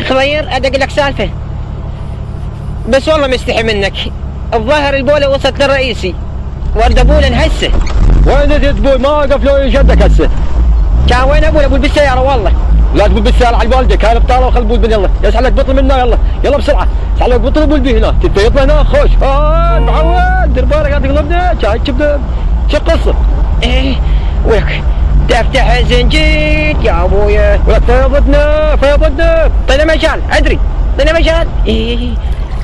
خضير ادق لك سالفه، بس والله مستحي منك. الظاهر البوله وصلت للرئيسي، ورد ابولا هسه. وين انت تقول؟ ما قفلوا جدك هسه. كان وين ابولا؟ ابوي بالسياره والله. لا تقول بالسياره على والدك، هاي بطاله وخل بول يلا يسحب لك بطل منه. يلا يلا بسرعه اسحب لك بطل بول بيه هناك. انت يطلع هناك خوش. معود دير بالك لا تقلبنا. شاي كبده شو القصه؟ ايه ولك تفتح الزنجير يا ابويا. ولك فيضتنا فيضتنا. طينا مجال ادري، طينا مجال. ايه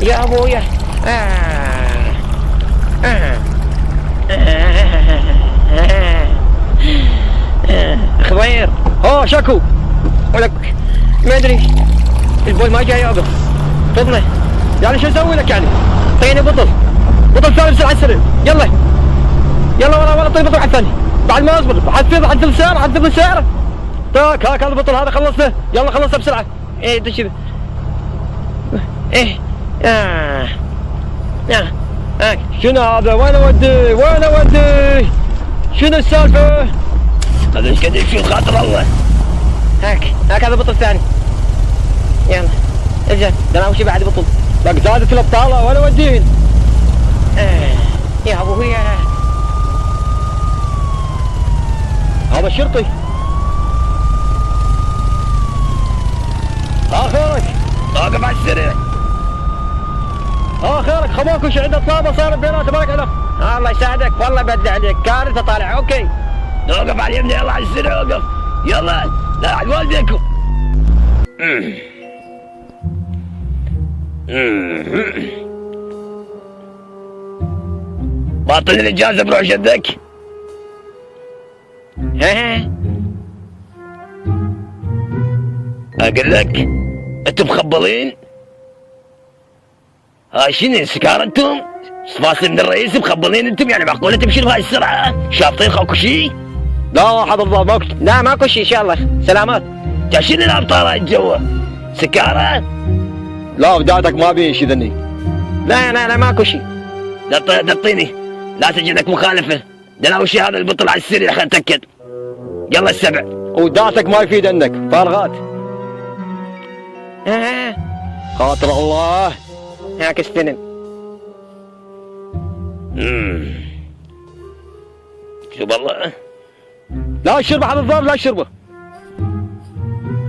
يا ابويا. خضير. شكو. ولك ما ادري البول ما جاي يوقف. فضنا يعني شو اسوي لك يعني؟ طيني بطل. بطل ثاني بسرعه السريع. يلا يلا ورا طيب بطل على الثاني. بعد ما اصبر حذف السياره حذف السياره. تاك هاك هذا البطل هذا خلصته. يلا خلصته بسرعه. ايه دش ايه هاك. شنو هذا؟ وين اودي؟ وين اودي؟ شنو السالفه؟ هذا ايش قد يشيل خاطر الله. هاك هذا بطل ثاني. يلا اجل ده انا وشي بعد بطل. لك زادت الابطاله وين اودين؟ يا ابويا هذا الشرطي. اخرك واقف على السريع. اخرك خماكوش عنده طلابه صارت بيناتهم مالك علف. الله يساعدك والله بدي عليك كارثه طالع. اوكي وقف على اليمين. يلا على السريع وقف. يلا لا على والديكم. باطل الاجازه بروح جدك. اقول لك انتم مخبلين. هاي شنو سكار انتم؟ فاصل من الرئيس مخبلين انتم؟ يعني معقوله تمشي بهاي السرعه؟ شاطين اكو شيء؟ لا حضر الله ماكو. لا ماكو شيء ان شاء الله. سلامات. شنو الابطال هاي جوا؟ سكاره؟ لا بدايتك ما بين شي ذني. لا ماكو شيء. دطيني لا تجي لك مخالفه. ده اول شيء هذا البطل على السريع خلينا نتاكد. يلا السبع. وداتك ما يفيد انك فارغات. خاطر الله. هاك استلم. شوف والله لا شربه على الضرب لا شربه.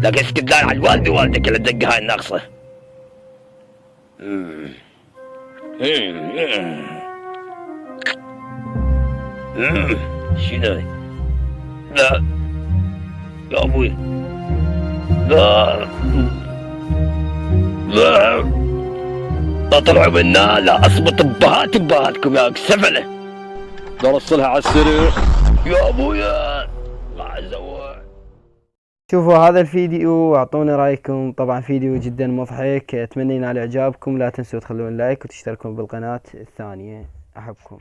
لك اسكت لا على والدي والدك اللي الدقه هاي الناقصه. شنو؟ لا يا ابوي لا طلعوا منا. لا اصبط بهاتكم يا سفله. درصلها على السريع يا ابويا. شوفوا هذا الفيديو واعطونا رايكم. طبعا فيديو جدا مضحك، اتمنى ينال اعجابكم. لا تنسوا تخلون لايك وتشتركون بالقناة الثانية. احبكم.